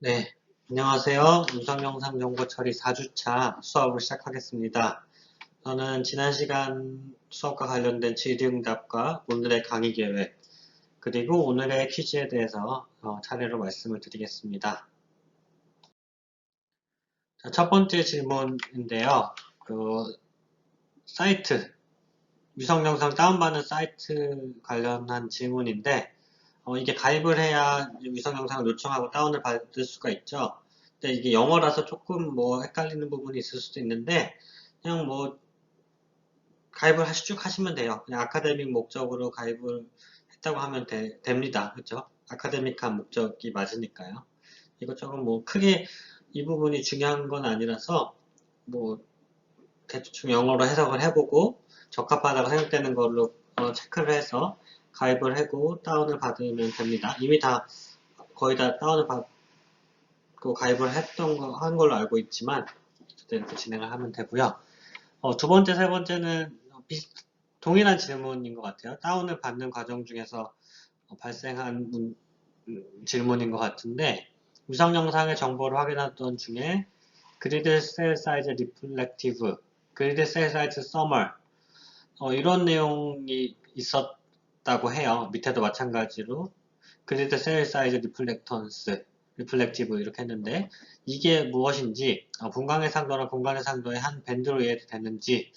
네, 안녕하세요. 음성영상 정보 처리 4주차 수업을 시작하겠습니다. 저는 지난 시간 수업과 관련된 질의응답과 오늘의 강의 계획, 그리고 오늘의 퀴즈에 대해서 차례로 말씀을 드리겠습니다. 자, 첫 번째 질문인데요. 사이트, 위성영상 다운받는 사이트 관련한 질문인데, 이게 가입을 해야 위성영상을 요청하고 다운을 받을 수가 있죠. 근데 이게 영어라서 조금 헷갈리는 부분이 있을 수도 있는데, 그냥 가입을 쭉 하시면 돼요. 그냥 아카데믹 목적으로 가입을 했다고 하면 됩니다. 그죠? 아카데믹한 목적이 맞으니까요. 이거 조금 크게 이 부분이 중요한 건 아니라서, 뭐, 대충 영어로 해석을 해보고, 적합하다고 생각되는 걸로 체크를 해서 가입을 하고 다운을 받으면 됩니다. 이미 거의 다 다운을 받고 가입을 한 걸로 알고 있지만, 어쨌든 이렇게 진행을 하면 되고요. 두 번째, 세 번째는 동일한 질문인 것 같아요. 다운을 받는 과정 중에서 발생한 질문인 것 같은데, 위성 영상의 정보를 확인하던 중에 그리드 셀 사이즈 리플렉티브, 그리드 셀 사이즈 서멀, 이런 내용이 있었다고 해요. 밑에도 마찬가지로 그리드 셀 사이즈 리플렉턴스, 리플렉티브 이렇게 했는데 이게 무엇인지 분광의 상도나 공간의 상도의 한 밴드로 이해되는지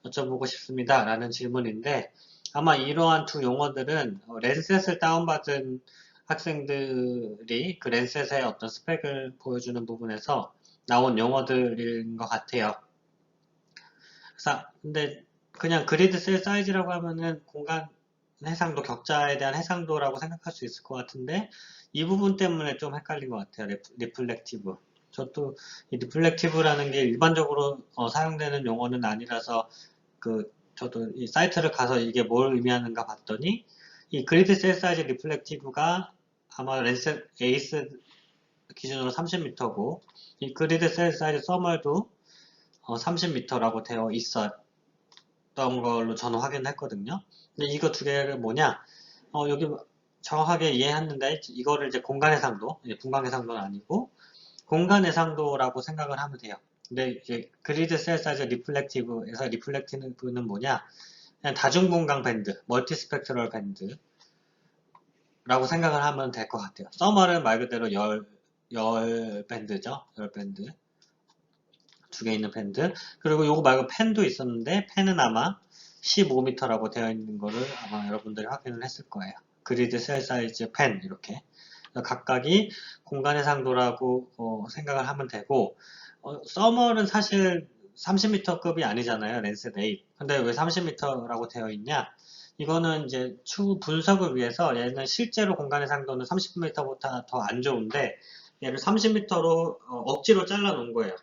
여쭤보고 싶습니다. 라는 질문인데 아마 이러한 두 용어들은 랜셋을 다운받은 학생들이 그 랜셋의 어떤 스펙을 보여주는 부분에서 나온 용어들인 것 같아요. 근데 그냥 그리드 셀 사이즈라고 하면은 공간 해상도, 격자에 대한 해상도라고 생각할 수 있을 것 같은데 이 부분 때문에 좀 헷갈린 것 같아요. 리플렉티브. 저도 이 리플렉티브라는 게 일반적으로 사용되는 용어는 아니라서 저도 이 사이트를 가서 이게 뭘 의미하는가 봤더니 이 그리드 셀 사이즈 리플렉티브가 아마 랜셋 에이스 기준으로 30m고 이 그리드 셀 사이즈 서멀도 30m라고 되어 있었던 걸로 저는 확인했거든요. 근데 이거 두 개가 뭐냐? 여기 정확하게 이해했는데 이거를 이제 공간 해상도, 분광 해상도는 아니고 공간 해상도라고 생각을 하면 돼요. 근데 이제 그리드 셀 사이즈 리플렉티브에서 리플렉티브는 뭐냐? 그냥 다중분광 밴드, 멀티 스펙트럴 밴드라고 생각을 하면 될 것 같아요. 서머는 말 그대로 열 밴드죠. 열 밴드. 두 개 있는 밴드. 그리고 요거 말고 펜도 있었는데 펜은 아마 15m라고 되어 있는 거를 아마 여러분들이 확인을 했을 거예요. 그리드 셀 사이즈 펜 이렇게 각각이 공간 해상도라고 생각을 하면 되고 서멀은 사실 30m급이 아니잖아요. 랜셋 8. 근데 왜 30m라고 되어 있냐? 이거는 이제 추후 분석을 위해서 얘는 실제로 공간 해상도는 30m보다 더 안 좋은데 얘를 30m로 억지로 잘라 놓은 거예요.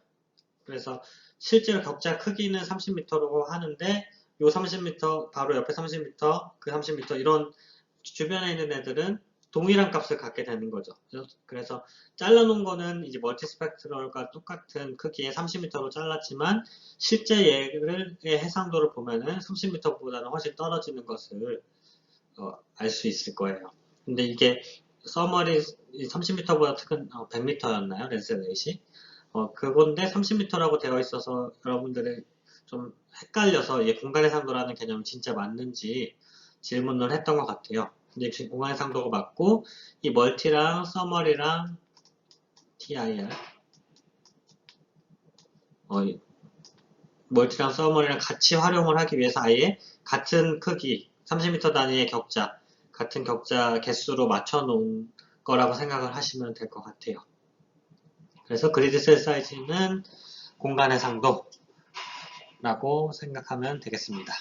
그래서 실제로 격자 크기는 30m라고 하는데 요 30m 바로 옆에 30m 그 30m 이런 주변에 있는 애들은 동일한 값을 갖게 되는 거죠. 그래서 잘라놓은 거는 이제 멀티스펙트럴과 똑같은 크기의 30m로 잘랐지만 실제 얘의 해상도를 보면은 30m보다는 훨씬 떨어지는 것을 알 수 있을 거예요. 근데 이게 서머리 30m보다 큰 100m였나요? 랜스레이시? 그건데 30m라고 되어 있어서 여러분들이 좀 헷갈려서 이게 공간의 상도라는 개념이 진짜 맞는지 질문을 했던 것 같아요. 근데 지금 공간의 상도가 맞고 이 멀티랑 서머리랑 TIR 멀티랑 서머리랑 같이 활용을 하기 위해서 아예 같은 크기 30m 단위의 격자 같은 격자 개수로 맞춰 놓은 거라고 생각을 하시면 될 것 같아요. 그래서 그리드 셀 사이즈는 공간의 상도라고 생각하면 되겠습니다.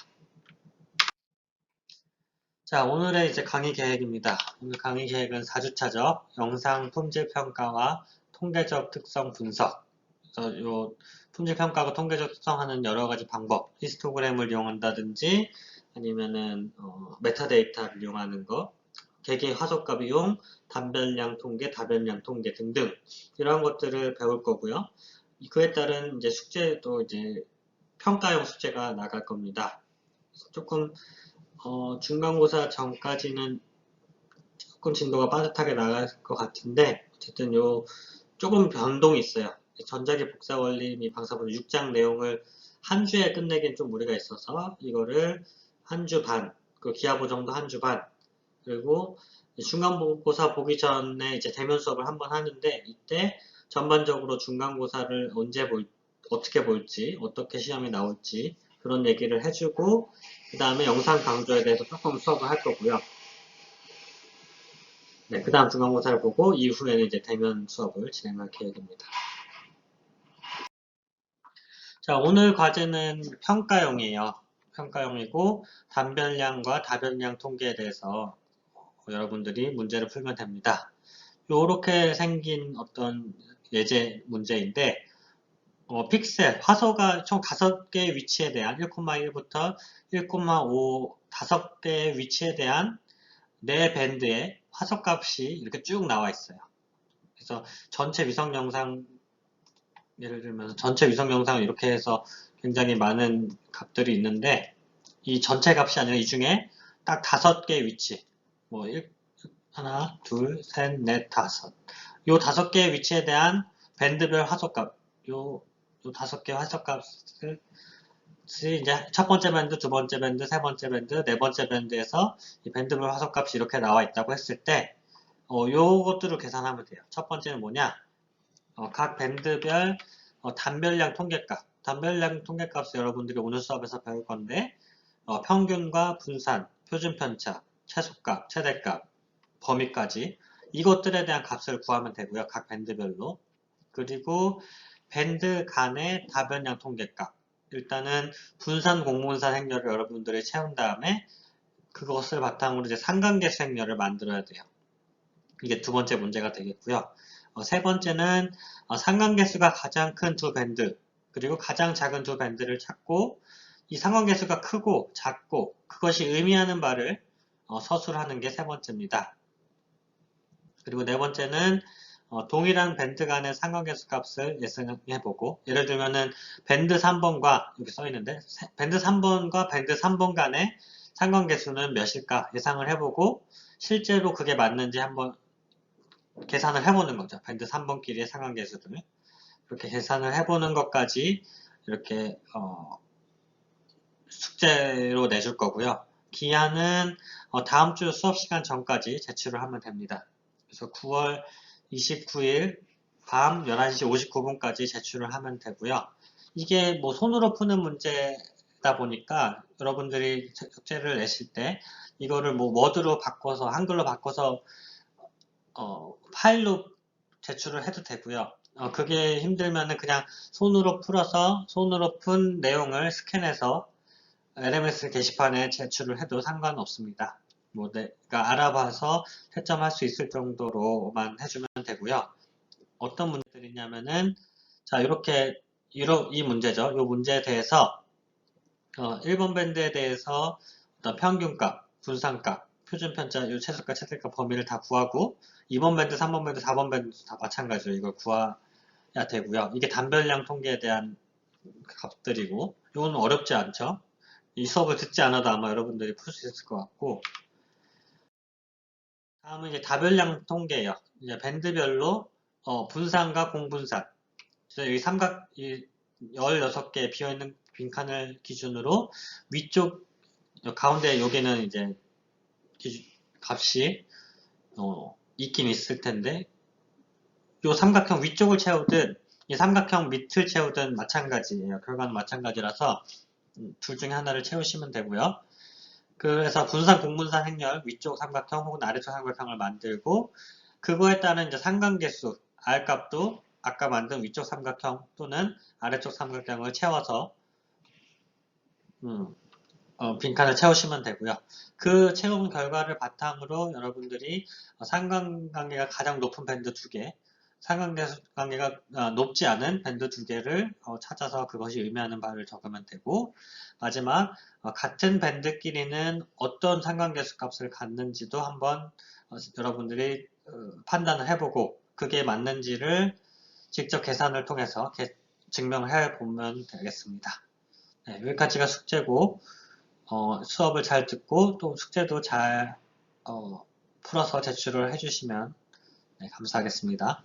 자, 오늘의 이제 강의 계획입니다. 오늘 강의 계획은 4주차죠. 영상 품질 평가와 통계적 특성 분석. 그래서 요 품질 평가가 통계적 특성하는 여러 가지 방법, 히스토그램을 이용한다든지 아니면은 메타데이터를 이용하는 거, 개개 화소값 이용, 단별량 통계, 다별량 통계 등등 이런 것들을 배울 거고요. 그에 따른 이제 숙제도 이제 평가용 숙제가 나갈 겁니다. 조금 중간고사 전까지는 조금 진도가 빠듯하게 나갈 것 같은데 어쨌든 요 조금 변동이 있어요. 전자기 복사 원리 및 방사분 6장 내용을 한 주에 끝내기엔 좀 무리가 있어서 이거를 한 주 반, 그 기하보 정도 한 주 반, 그리고 중간고사 보기 전에 이제 대면 수업을 한번 하는데 이때 전반적으로 중간고사를 어떻게 볼지, 어떻게 시험이 나올지 그런 얘기를 해주고 그 다음에 영상 강조에 대해서 조금 수업을 할 거고요. 네, 그 다음 중간고사를 보고 이후에는 이제 대면 수업을 진행할 계획입니다. 자, 오늘 과제는 평가용이에요. 평가용이고 단별량과 다별량 통계에 대해서 여러분들이 문제를 풀면 됩니다. 요렇게 생긴 어떤 예제 문제인데 픽셀, 화소가 총 5개의 위치에 대한 1,1부터 1,5 5개의 위치에 대한 네 밴드의 화소값이 이렇게 쭉 나와 있어요. 그래서 전체 위성 영상 예를 들면 전체 위성 영상을 이렇게 해서 굉장히 많은 값들이 있는데 이 전체 값이 아니라 이 중에 딱 5개의 위치 뭐 하나, 둘, 셋, 넷, 다섯 요 5개의 위치에 대한 밴드별 화소값 요 5개 화소값을 이제 첫 번째 밴드, 두 번째 밴드, 세 번째 밴드, 네 번째 밴드에서 이 밴드별 화소값이 이렇게 나와 있다고 했을 때 요것들을 계산하면 돼요. 첫 번째는 뭐냐? 각 밴드별 단별량 통계값. 단별량 통계값을 여러분들이 오늘 수업에서 배울 건데 평균과 분산, 표준편차, 최소값, 최대값, 범위까지 이것들에 대한 값을 구하면 되고요. 각 밴드별로. 그리고 밴드 간의 다변량 통계값. 일단은 분산 공분산 행렬을 여러분들이 채운 다음에 그것을 바탕으로 이제 상관계수 행렬을 만들어야 돼요. 이게 두 번째 문제가 되겠고요. 세 번째는 상관계수가 가장 큰 두 밴드 그리고 가장 작은 두 밴드를 찾고 이 상관계수가 크고 작고 그것이 의미하는 바를 서술하는 게 세 번째입니다. 그리고 네 번째는 동일한 밴드 간의 상관계수 값을 예상해보고 예를 들면은 밴드 3번과 여기 써있는데 밴드 3번과 밴드 3번 간의 상관계수는 몇일까 예상을 해보고 실제로 그게 맞는지 한번 계산을 해보는 거죠. 밴드 3번끼리의 상관계수를 그렇게 계산을 해보는 것까지 이렇게 숙제로 내줄 거고요. 기한은 다음 주 수업 시간 전까지 제출을 하면 됩니다. 그래서 9월 29일 밤 11시 59분까지 제출을 하면 되고요. 이게 뭐 손으로 푸는 문제다 보니까 여러분들이 숙제를 내실 때 이거를 뭐 워드로 바꿔서 한글로 바꿔서 파일로 제출을 해도 되고요. 그게 힘들면은 그냥 손으로 풀어서 손으로 푼 내용을 스캔해서 LMS 게시판에 제출을 해도 상관없습니다. 뭐 내가 알아봐서 채점할 수 있을 정도로만 해주면 되고요. 어떤 문제들이냐면은 자 이렇게 이 문제죠. 이 문제에 대해서 1번 밴드에 대해서 어떤 평균값, 분산값, 표준편차, 요 최소값, 최대값 범위를 다 구하고 2번 밴드, 3번 밴드, 4번 밴드 다 마찬가지로 이걸 구해야 되고요. 이게 단별량 통계에 대한 값들이고 이건 어렵지 않죠. 이 수업을 듣지 않아도 아마 여러분들이 풀 수 있을 것 같고 다음은 이제 다별량 통계예요. 이제 밴드별로 분산과 공분산 이 삼각 이 16개 비어있는 빈칸을 기준으로 위쪽 가운데 여기는 이제 값이 있긴 있을 텐데 이 삼각형 위쪽을 채우든 이 삼각형 밑을 채우든 마찬가지예요. 결과는 마찬가지라서 둘 중에 하나를 채우시면 되고요. 그래서 분산, 공분산 행렬 위쪽 삼각형 혹은 아래쪽 삼각형을 만들고 그거에 따른 이제 상관계수 R값도 아까 만든 위쪽 삼각형 또는 아래쪽 삼각형을 채워서 빈칸을 채우시면 되고요. 그 채운 결과를 바탕으로 여러분들이 상관관계가 가장 높은 밴드 2개, 상관관계가 높지 않은 밴드 2개를 찾아서 그것이 의미하는 바를 적으면 되고 마지막 같은 밴드끼리는 어떤 상관계수 값을 갖는지도 한번 여러분들이 판단을 해보고 그게 맞는지를 직접 계산을 통해서 증명을 해보면 되겠습니다. 네, 여기까지가 숙제고 수업을 잘 듣고 또 숙제도 잘 풀어서 제출을 해주시면 네, 감사하겠습니다.